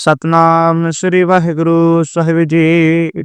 ਸਤਨਾਮ ਸ੍ਰੀ ਵਾਹਿਗੁਰੂ ਸਾਹਿਬ ਜੀ।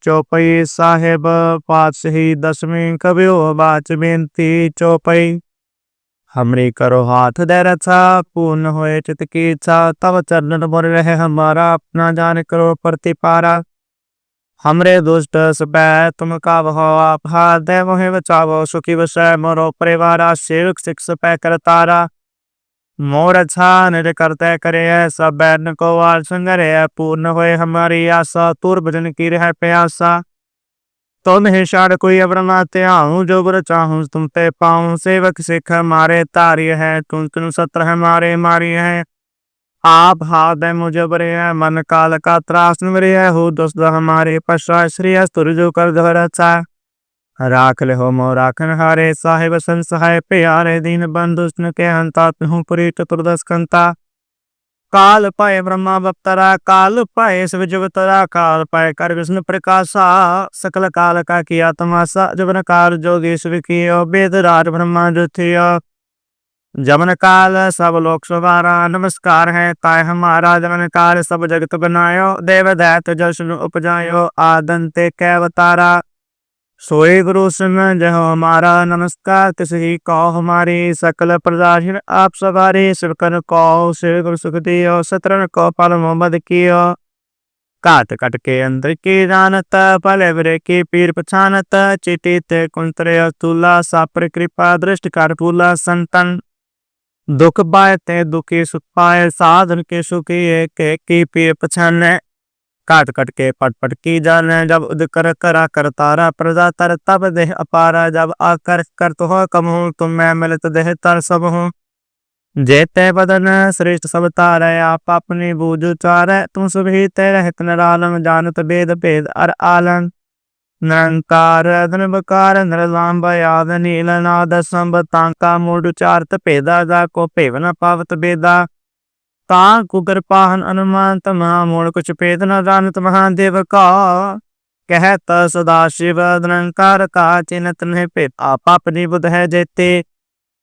ਚੌਪਈ ਸਾਹਿਬ ਪਾਤਸ਼ਾਹੀ ਦਸਵੀਂ ਕਬਿਓ ਬਾਚ ਬੇਨਤੀ ਚੌਪਈ। हमरी करो हाथ दे रचा पूर्ण होए चित की इच्छा तब चरण मोर रहे हमारा अपना जान करो प्रतिपारा। हमरे दुष्ट सपै तुम का हो आप हाथ दे मोहे बचावो सुखी वसै मोरो परिवारा सेवक सिख सपै करतारा। मोर अच्छा निज करते करे सब बैन को वाल संगरे पूर्ण होए हमारी आशा तुर भजन की रह प्यासा। तुम ही शाड़ कोई अवरमा त्याहूँ जो बुर चाहूँ तुम ते पाऊँ सेवक सिख मारे तारी है तुम तुम सत्र है मारी है। आप हाथ है मुझे बरे है मन काल का त्रास मरे है हो दोस्त हमारे पश्चात श्री तुर जो कर धर अच्छा। राख ले हो मो राखन हारे साहेब संसहाय प्यारे दीन बंधु के हंता हूँ पुरी चतुर्दश कंता। काल पाए ब्रह्मा बप्तरा काल पाए शिवजवतरा काल पाए कर विष्णु प्रकाशा सकल काल का किया तमाशा जबन काल जोगेश विकियो वेद राज ब्रह्मा ज्योतियो। जबन काल सब लोक सवारा नमस्कार है ताय हमारा जबन काल सब जगत बनायो देव दैत जल उपजायो आदंते कैवतारा। सोए गुरु सिंह जहो हमारा नमस्कार तिसही कहो हमारी सकल प्रजाहीन आप सवारी शिवकर कहो शिव गुरु सुख दियो सतरन को पल मोहम्मद कियो। काट कट के अंदर की जानत पले बरे की पीर पछानत चिटी ते कुंतरे तुला सापर कृपा दृष्टि कर फूला संतन। दुख पाए ते दुखी सुख पाए साधन के सुखी एक की पीर पछाने। काट कट के पट पट की जाने जब उद कर करा कर तारा प्रजा तर तब देह अपारा जब आकर कर तो हो कम हूँ तुम मैं मिलत देह तर सब हूँ। जेते बदन श्रेष्ठ सब तारे आप अपनी बूझ चारे तुम सभी तेरे हित निरालम जानत भेद भेद अर आलन। निरंकार धनबकार नरलाम याद नील नाद संब तांका मूड चारत भेदा जा को भेव न पावत बेदा। तां कुकर पाहन अनुमान तमा मोड़ कुछ पेद न जानत महादेव का। कहत सदा शिव निरंकार का चिन्हत नहीं पेद आप अपनी बुध है जेते।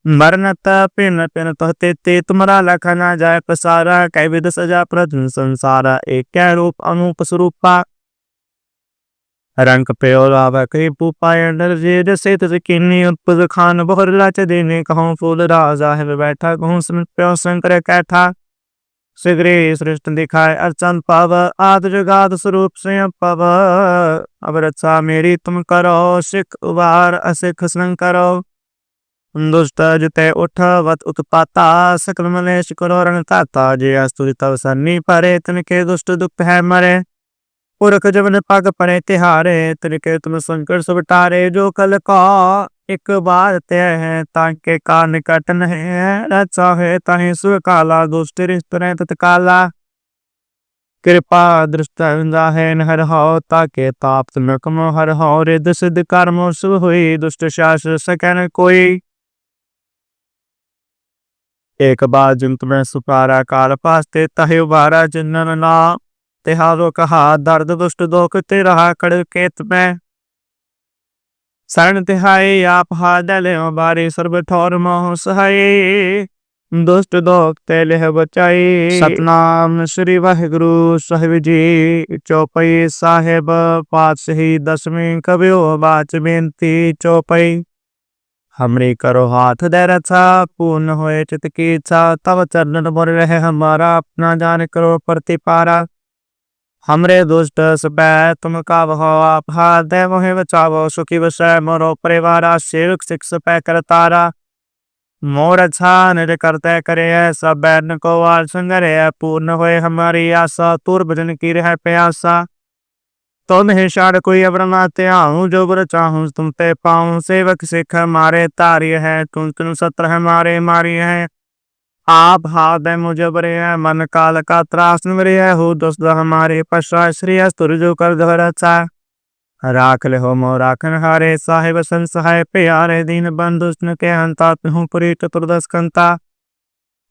मरनत पिन पिन तहते ते तुम्हारा लखा न जाय प्रसारा कै विद सजा प्रधन संसारा एक कै रूप अनूप स्वरूपा। रंग प्योर आवा कई पुपाय नरजेद से तकिनी उत्पद खान बहुर लाच देने कहूँ फूल राजा है बैठा कहूँ स्मृत प्यो शंकर कैठा। श्री सृष्ट दिखाए अर्चन पव आद जगाद स्वरूप से पव। अब रक्षा मेरी तुम करो सिख उबार असिख संग करो। दुष्ट जिते उठ वत उत्पाता सकल मलेश करो रंग ताता जे अस्तुरी तव सन्नी परे तिनके दुष्ट दुख है मरे। पुरख जबन पग परे तिहारे तिनके तुम संकर सब टारे जो कल का एक बार ते है ताके का निकट नहीं है चाहे ताहि सुख काला दुष्ट रिश्ते तत्काला। कृपा दृष्ट है हर हो ताके ताप तुम कमो हर हो रिद सिद्ध कर्मो शुभ हुई दुष्ट शास्त्र सकन कोई। एक बार जिन तुम्हें सुपारा काल पास्ते तहे उबारा जिन्नन ना तिहारो कहा दर्द दुष्ट दोख ते रहा कड़ केत में। शरण तिहाई आप हाथ ले बारी सर्व ठौर मोह सहाय दुष्ट दोख ते लेह बचाई। सतनाम श्री वाहिगुरु साहिब जी। चौपई साहेब पातशाही दसवीं कबियो बाच बेनती चौपई। हमरी करो हाथ दे रचा पूर्ण होए चित की इच्छा तब चरण मोर रहे हमारा अपना जान करो प्रतिपारा। हमरे दुष्ट सपै तुम का हो आप हाथ दे मोहे बचावो सुखी वसै मोरो परिवारा सेवक सिख सपै करतारा। मोर अच्छा निज करते करे सब बैन को वाल संगरे पूर्ण होए हमारी आशा तुर भजन की रह प्यासा। तुम ही शाड़ कोई अवरमा त्याहूँ जो बुर चाहूँ तुम ते पाऊँ सेवक सिख मारे तारी है तुम तुम सत्र है मारी है। आप हाथ है मुझे बरे है मन काल का त्रास मरे है हो दोस्त हमारे पश्चात श्री तुर जो कर धर अच्छा। राख ले हो मो राखन हारे साहेब संसहाय प्यारे दीन बंधु के हंता हूँ पुरी चतुर्दश कंता।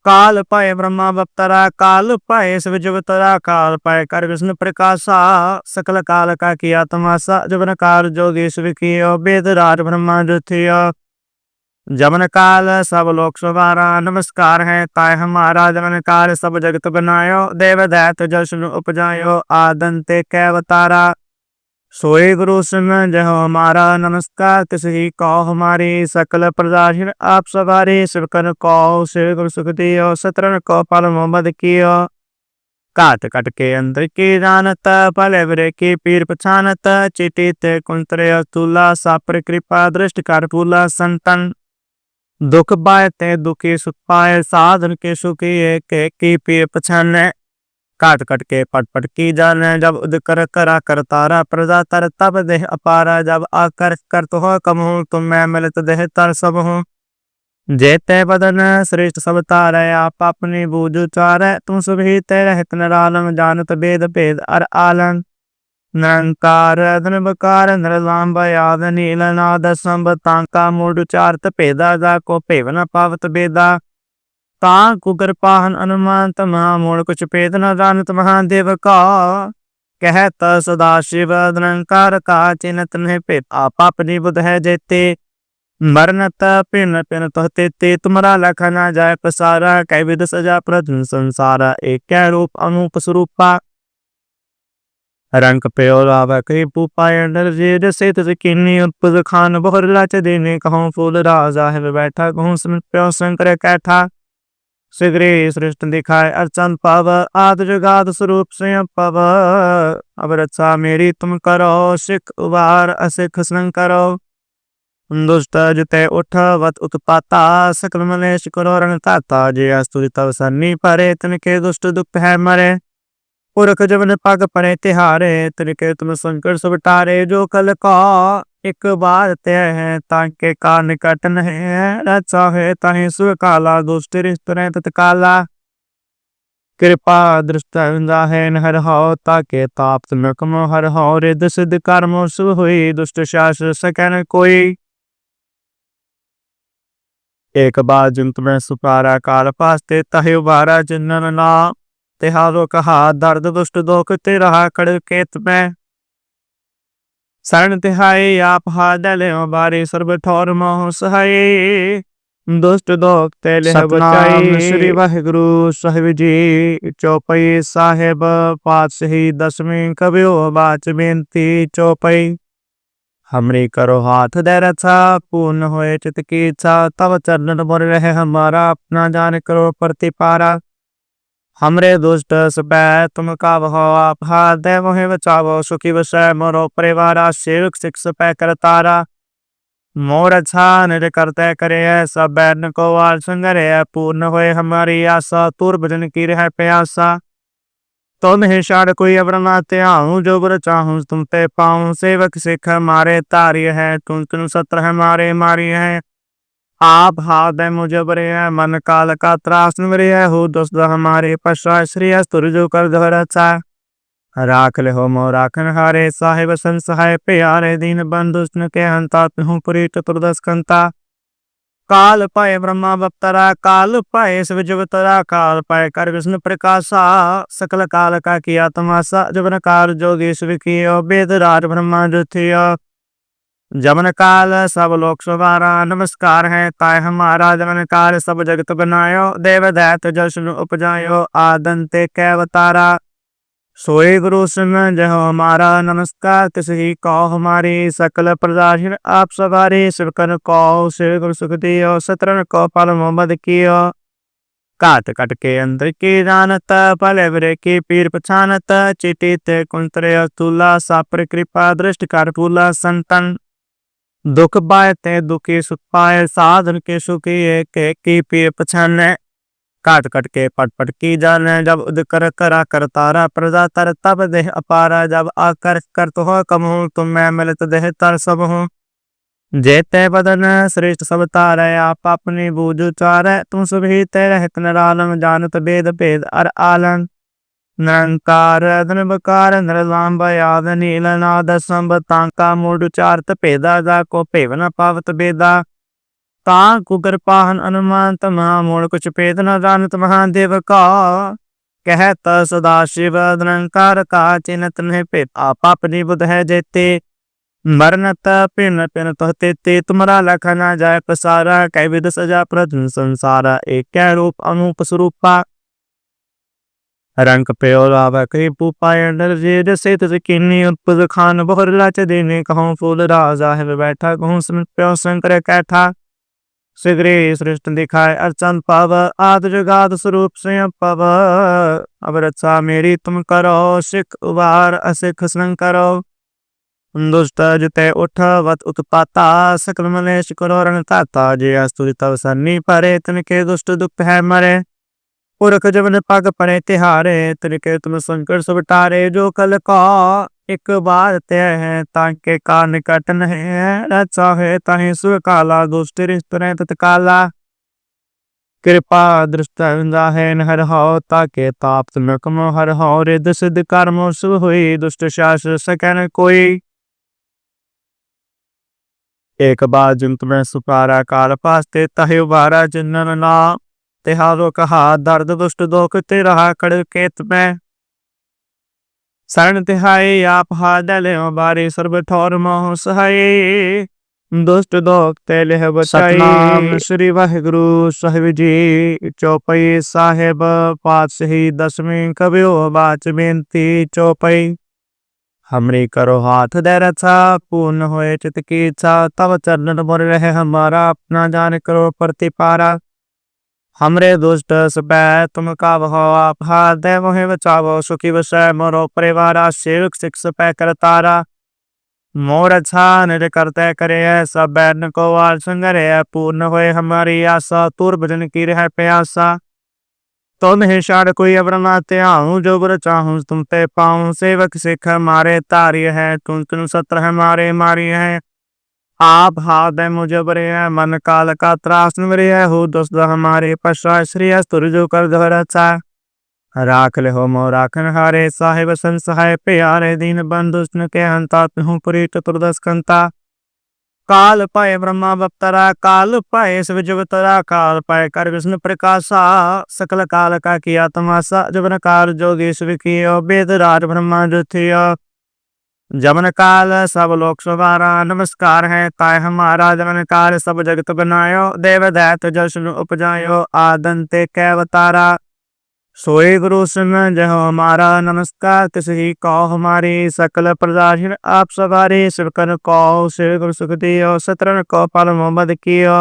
काल पाए ब्रह्मा बप्तरा काल पाए शिवजवतरा काल पाए कर विष्णु प्रकाशा सकल काल का किया तमाशा जबन काल जोगेश विकियो वेद राज ब्रह्मा ज्योतियो। जमन काल सब लोक सवारा, नमस्कार है ताय हमारा। जमन काल सब जगत बनायो, देव दैत जशन उपजायो, आदंते कैवतारा। सोए गुरु सिमरन जहो हमारा, नमस्कार तिसही कहो हमारी। सकल प्रजाहीन आप सवारे, सिवकन कहो सिर गुरु सुख दियो, सतरन को पल मोहम्मद कियो। काट कट के अंदर की जानत, भले बुरे की पीर पछानत। चिटी ते कुंतरे अतुला, सापर कृपा दृष्टि कर फूला। संतन दुख पाए ते दुखी सुख पाए, साधन के सुखी एक की पीर पछाने। काट कट के पट पट की जाने, जब उद कर करा कर तारा। प्रजा तर तब देह अपारा, जब आकर कर तो हो कम हूँ, तुम मैं मिलत देह तर सब हूँ। जेते बदन श्रेष्ठ सब तारे, आप अपनी बूझ उचारे। तुम सभी ते रहत निरालम, जानत भेद भेद अर आलन। निरंकार धनबकार नरलाम याद, नीलनाद संब तांका मूड उचारत भेदा। जा को भेव न पावत बेदा, तांकु कृपाहन अनुमान तमहा। मूड कुछ भेद न जानत महादेव का, कहत सदा शिव निरंकार का। चिन्हत नहीं भेद आप अपनी बुध है जेते, मरनत पिन पिन तोहते ते। तुम्हारा लखा न जाय प्रसारा, कै विध सजा प्रधन संसारा। एक रूप अनूप स्वरूपा, रंग प्यो राव कई पुपाय नर जे। जसे तस किन्नी उत्पद खान, बहुर लाच देने कहूँ फूल राजा है बैठा। कहूँ समझ प्यो शंकर कैठा, शीघ्रे सृष्ट दिखाए अर्चन पव। आद जुगाद स्वरूप स्वयं पव, अब रक्षा मेरी तुम करो। सिख उबार असिख संग करो, दुष्ट जुते उठ वत उत्पाता। सकल मलेश करो रण ताता, जे अस्तुति तव सन्नी परे। तिनके दुष्ट दुख है मरे, पुरख जवन पग पड़े तिहारे। तिनके तुम संकट सब टारे, जो कल का एक बार ते हैं, ताके का निकट नहीं है। रचा है ताहि सुर काला, दुष्ट रिश्त रहे तत्काला। कृपा दृष्ट है हर हो, ताके ताप तुम कमो हर हो। रिद सिद्ध कर्मो शुभ हुई, दुष्ट शास्त्र सकन कोई। एक बार जिन तुम्हें सुपारा, काल पासते तहि उबारा। जिन्नन नाम तिहारो कहा, दर्द दुष्ट दोख ते रहा कड़ केत में। शरण तिहाई आप हादले बारी, सर्व ठौर मोह सहाय। दुष्ट दोख ते लेह बचाई, श्री वाहिगुरु साहिब जी। चौपाई साहेब पातशाही दसवीं, कबियो बाच बेनती चौपाई। हमरी करो हाथ दे रक्षा, पूर्ण होए चित की इच्छा। तब चरण मोर रहे हमारा, अपना जान करो प्रतिपारा। हमरे दुष्ट सपै तुम का हो, आप हाथ दे मोहे बचावो। सुखी वसै मोरो परिवारा, सेवक सिख सपै कर तारा। मोर अच्छा निज करते करे, सब बैन को वाल संगरे। पूर्ण होए हमारी आशा, तुर भजन की रह प्यासा। तुम ही शाड़ कोई अवरनाते आऊं, जो बर चाहूं तुम पे पाऊं। सेवक सिख मारे तारी है, तुम तुम सत्र है मारे मारी है। आप हाथ है मुझे बरे है, मन काल का त्रास मेरे है। हो दोस्त हमारे पश्चात, श्री अस्त्र जो कर धर अच्छा। राख ले हो मो राखन हारे, साहेब संसहाय प्यारे। दीन बंधु के हंता, तुहूं पुरी चतुर्दश कंता। काल पाए ब्रह्मा बप्तरा, काल पाए शिव जुगतरा। काल पाए कर विष्णु प्रकाशा, सकल काल का किया तमाशा। जबन काल जोगेश्वर कियो, वेद राज ब्रह्मा जो थियो। जमन काल सब लोक सवारा, नमस्कार है ताय हमारा। जमन काल सब जगत बनायो, देव दैत जशन उपजायो, आदंते कैवतारा। सोए गुरु सिमरन जहो हमारा, नमस्कार तिसही कहो हमारी। सकल प्रजाहीन आप सवारे, सिवकन कहो सिर गुरु सुख दियो, सतरन को पल मोहम्मद कियो। काट कट के अंदर की जानत, भले बुरे की पीर पछानत। चिटी ते कुंतरे अतुला, सापर कृपा दृष्टि कर फूला। संतन दुख पाए ते दुखी सुख पाए, साधन के सुखी एक की पीर पछाने। काट कट के पट पट की जाने, जब उद कर करा कर तारा। प्रजा तर तब देह अपारा, जब आकर कर तो हो कम हूँ, तुम मैं मिलत देह तर सब हूँ। जेते बदन श्रेष्ठ सब तारे, आप अपनी बूझ उचारे। तुम सभी ते रहत निरालम, जानत भेद भेद अर आलन। निरंकार धनबकार नरलाम याद, नीलनाद संब तांका मूड उचारत भेदा। जा को भेव न पावत बेदा, तांकु कृपाहन अनुमान तमहा। मूड कुछ भेद न जानत महादेव का, कहत सदा शिव निरंकार का। चिन्हत नहीं भेद आप अपनी बुध है जेते, मरनत पिन पिन तोहते ते तुम्हारा लखा ना जाय प्रसारा कै विध सजा प्रधन संसारा एक रूप अनूप स्वरूपा रंग प्यो राव कही पुपाय नर जे से तुझ किन्नी उत्पद खान बहुर लाच देने कहूँ फूल राजा है बैठा कहूँ सुन प्यो शंकर कैठा सिगरे सृष्ट दिखाए अर्चन पव आद जगाद स्वरूप स्वयं पव अब रक्षा मेरी तुम करो सिख उबार असिख संग करो दुष्ट जिते उठ वत उत्पाता सकल मलेश करो रण ताता जे अस्तुति तव सन्नी परे तिनके दुष्ट दुख है मरे पुरख जबन पग पड़े तिहारे तिनके तुम संकर सब टारे जो कल का एक बार ते है ताके का निकट नहीं है चाहे ताहि सुर काला दुष्ट रिश्तरे तत्काला कृपा दृष्ट है हर हो ताके ताप तुम कम हर हो रिद सिद्ध कर्म शुभ हुई दुष्ट शास्त्र सकन कोई एक बार जिन तुम्हें सुपारा काल पास्ते तहे उबारा जिन्नन ना तिहारो कहा दर्द दुष्ट दोख ते रहा कड़ केत में शरण तिहाई आप हादले बारी सर्व ठौर मोह सहाय दुष्ट दोख तेले बचाई सतनाम श्री वाहिगुरु साहिब जी चौपाई साहेब पातशाही दसवीं कबियो बाच बेनती चौपाई हमरी करो हाथ दे रचा पूर्ण होए चित की इच्छा तब चरण मोर रहे हमारा अपना जान करो प्रतिपारा हमरे दुष्ट सपै तुम का हो आप हाथ दे मोहे बचावो सुखी वसै मोरो परिवारा सेवक सिख सपै करतारा मोर अच्छा निज करते करे सब बैन को वाल संगरे पूर्ण होए हमारी आशा तुर भजन की रह प्यासा तुम ही शाड़ कोई अवरनाते आऊं जो बुर चाहूं तुम ते पाऊं सेवक सिख मारे तारी है तुम तुम सत्र है मारे मारी है आप हाथ है मुझे बरे है मन काल का त्रास मेरे है हो दोस्त हमारे पश्चात श्री अस्तुर जो कर धर अच्छा राख ले हो मो राखन हारे साहेब संसहाय प्यारे दीन बंधु के हंता हूँ पुरी चतुर्दश कंता काल पाए ब्रह्मा बप्तरा काल पाए शिवजुवतरा काल पाए कर विष्णु प्रकाशा सकल काल का किया तमाशा जबन काल जोगेश विकियो वेद राज ब्रह्मा ज्योतियो जबन काल सब लोक सवारा नमस्कार है ताय हमारा जबन काल सब जगत बनायो देव दैत जशन उपजायो आदंते कैवतारा सोए गुरु सिंह जहो हमारा नमस्कार तिसही कहो हमारी सकल प्रजाहीन आप सवारे शिवकर कहो शिव गुरु सुख दियो सत्रन को पल मोहम्मद कियो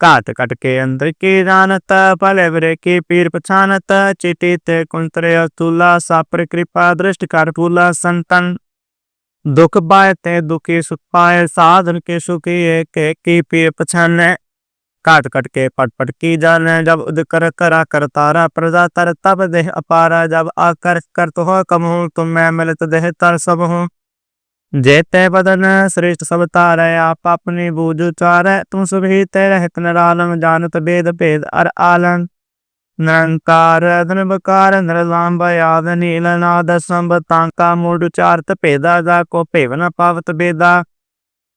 काट कट के अंदर की जानत पले बरे की पीर पछानत चिटित कुंतरे तुला सापर कृपा दृष्टि कर फूला संतन दुख पाए ते दुखी सुख पाए साधन के सुखी एक की पीर पछाने काट कट के पट पट की जाने जब उद कर करा कर तारा प्रजा तर तब देह अपारा जब आकर कर तो हो कम हूँ तुम मैं मिलत देह तर सब हूँ जेते बदन श्रेष्ठ सब तारे आप अपनी बूझ चारे तुम सभी तेरे हित निरालम जानत भेद भेद अर आलन निरंकार धनबकार नरलांब याद नील नाद संब तांका मूड चारत भेदा जा को भेवना पावत भेदा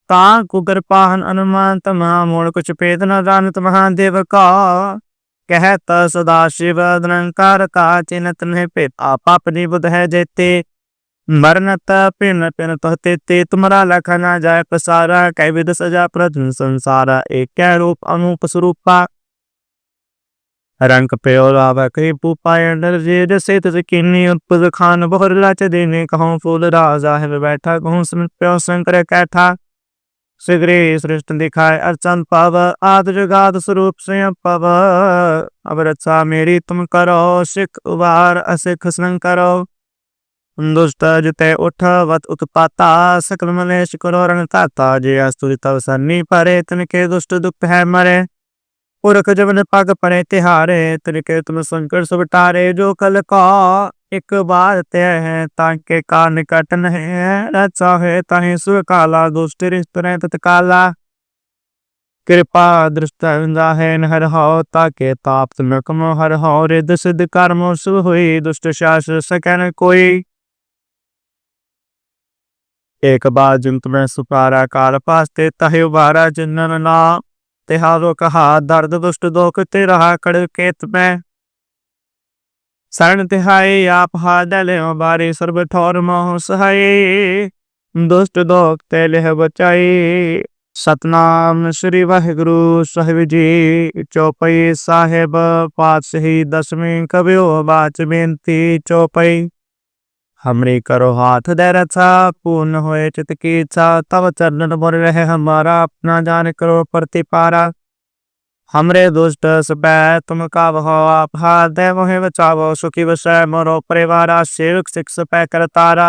ताकु कृपाहन अनुमान तमा मोड़ कुछ पेद न जानत महादेव का कहत सदा शिव निरंकार का चिन्हत नहीं पेद आप अपनी बुध है जेते मरनत पिन पिन तोहते ते तुम्हारा लखा ना जाय प्रसारा कै विध सजा प्रधन संसारा एक रूप अनूप स्वरूपा रंग प्यो राव कही पुपाय नर जे से तुझ किन्नी उत्पद खान बहुर लाच देने कहूँ फूल राजा है बैठा कहूँ सुन प्यो शंकर कैठा सिगरे सृष्ट दिखाए अर्चन पव आद जगाद स्वरूप स्वयं पव अब रक्षा मेरी तुम करो सिख उबार असिख संग करो दुष्ट जिते उठ वत उत्पाता सकल मलेश करो रण ताता जे अस्तुति तव सन्नी परे तिनके दुष्ट दुख है मरे पुरख जबन पग पड़े तिहारे तिनके तुम संकर सब टारे जो कल का एक बार ते है ताके का निकट नहीं है चाहे ताहि सुर काला दुष्ट रिश्तरे तत्काला कृपा दृष्ट है हर हो ताके ताप तुम कम हर हो रिद सिद्ध कर्म शुभ हुई दुष्ट शास्त्र सकन कोई एक बार जिन तुम्हें सुपारा काल पास्ते तहे उबारा जिन्नन ना तिहारो कहा दर्द दुष्ट दोख ते रहा कड़ केत में शरण तिहाई आप हादले बारी सर्व ठौर मोह सहाय ਦੁਸ਼ਟ ਦੋਖ ਤੇ ਲਿਹ ਬਚਾਈ। ਸਤਨਾਮ ਸ੍ਰੀ ਵਾਹਿਗੁਰੂ ਸਾਹਿਬ ਜੀ। ਚੌਪਈ ਸਾਹਿਬ ਪਾਤਸ਼ਾਹੀ ਦਸਵੀਂ ਕਬਿਓ ਬਾਚ ਬੇਨਤੀ। ਚੌਪਈ। हमरी करो हाथ दे रचा, पूर्ण होए चित की इच्छा, तब चरण मोर रहे हमारा, अपना जान करो प्रतिपारा। हमरे दुष्ट सपै तुम काव हो आप हाथ दे मोहे बचावो, सुखी बसै मोरो परिवारा, सेवक सिख सपै करतारा।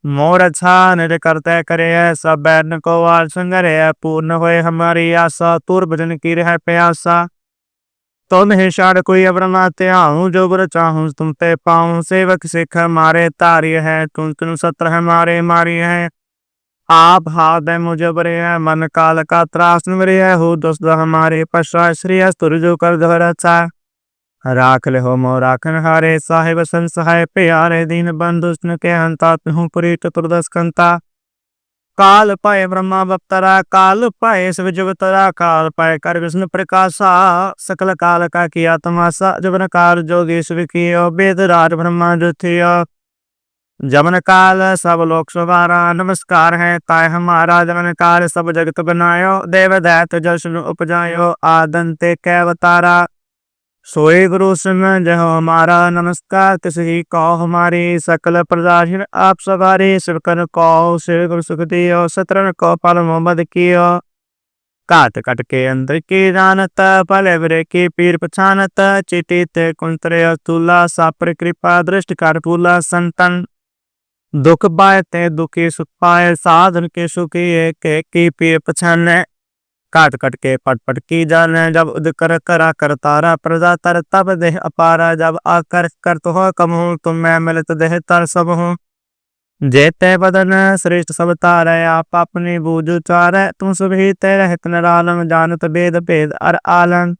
मोर अच्छा निज करते करे सब बैन को वार संगरे, पूर्ण होए हमारी आशा, तुर भजन की रह प्यासा। तुम ही शाड़ कोई अवरमा त्याहूँ, जो बुर चाहूँ तुम ते पाऊँ। सेवक सिख मारे तारी है, तुम तुम सत्र है मारे मारी है। आप हाथ है मुझे बरे है, मन काल का त्रास मरे है। हो दोस्त हमारे पश्चात श्री अस्तुर जो कर धर अच्छा। राख ले हो मो राखन हारे, साहिब संसहाय प्यारे, दीन बंधु के हंता तुहूँ पुरी चतुर्दश कंता। काल पाए ब्रह्मा बप्तरा, काल पाए शिव जुवतरा, काल पाए कर विष्णु प्रकाशा। सकल काल का किया तमाशा, जबन काल जोगेश विकियो, वेद राज ब्रह्मा जुथियो। जबन काल सब लोक सुवारा, नमस्कार है ताय हमारा। जबन काल सब जगत बनायो, देव दैत जल उपजायो, आदंते कैवतारा। सोए गुरु सिंह जहो हमारा, नमस्कार किसी को हमारी। सकल प्रजाहीन आप सवारी, शिवकर को शिव गुरु सुख दियो, सत्रन को पल मोहम्मद कियो। काट कट के अंदर की जानत, पले बरे की पीर पछानत। चिटी ते कुंतरे तुला, सापर कृपा दृष्टि कर फूला। संतन दुख पाए ते दुखी सुख पाए, साधन के सुखी एक की पीर पछाने। काट कट के पट पट की जाने, जब उद कर करा कर तारा। प्रजा तर तब देह अपारा, जब आकर कर तो हो कम हूँ, तुम मैं मिलत देह तर सब हूँ। जेते बदन श्रेष्ठ सब तारे, आप अपनी बूझ चारे। तुम सभी ते रहत निरालम, जानत भेद भेद अर आलन।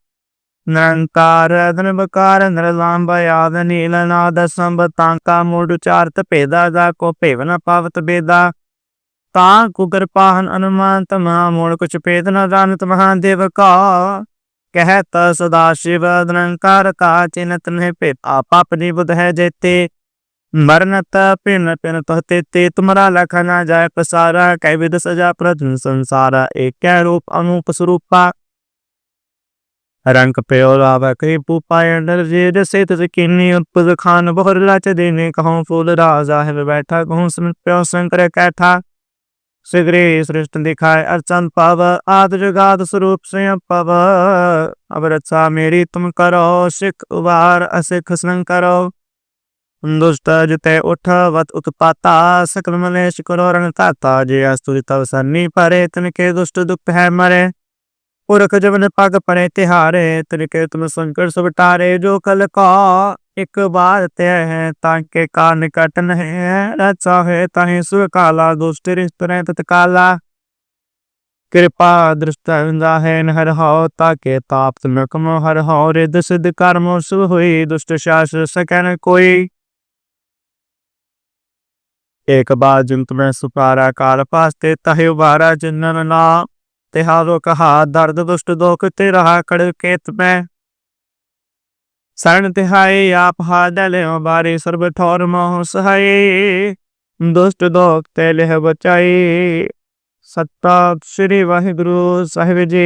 निरंकार धनबकार निरलाम याद, नील नाद संब तांका मूड चारत भेदा। जा को भेव न पावत बेदा, ता कुकर पाहन अनुमान तमा। मोड़ कुछ पेद न जानत महादेव का, कहत सदा शिव निरंकार का। चिन्हत नहीं पेद आप अपनी बुध है जेते, मरनत पिन पिन तहते ते। तुम्हारा लखा न जाय प्रसारा, कै विद सजा प्रधन संसारा। एक कै रूप अनूप स्वरूपा, रंग प्यो लाभ कई पुपाय नरजेद से तज किन्नी। उत्पद खान बहुर लाच देने, कहूँ फूल राजा है बैठा। कहूँ समित प्यो शंकर कैठा, शीघ्र सृष्ट दिखाए अर्चन पव। आद जुगाद स्वरूप स्वयं पव, अब रक्षा मेरी तुम करो। सिख उबार असिख संग करो, दुष्ट जिते उठ वत उत्पाता। सकल मलेश करो रण ताता, जे अस्तुरि तव सन्नी परे। तिनके दुष्ट दुख है मरे, पुरख जबन पग परे तिहारे। तिनके तुम संकट सब टारे, जो कल का एक बार ते है। ताके का निकट नहीं है, रचा है ताहि सुर काला। दुष्ट रिष्ट रहे तत्काला, कृपा दृष्ट है हर हो। ताके ताप तुम कमो हर हो, रिद सिद्ध कर्मो शुभ हुई। दुष्ट शास्त्र सकन कोई, एक बार जिन तुम्हें सुपारा। काल पास्ते तहे उबारा, जिन्नन ना तिहारो कहा। दर्द दुष्ट दोख ते रहा कड़ केत में, शरण तिहाई आप हाथ ले बारी। सर्व ठौर मोह सहाई, दुष्ट दोख ते लेह बचाई। सत्ता श्री वाहिगुरु साहिब जी।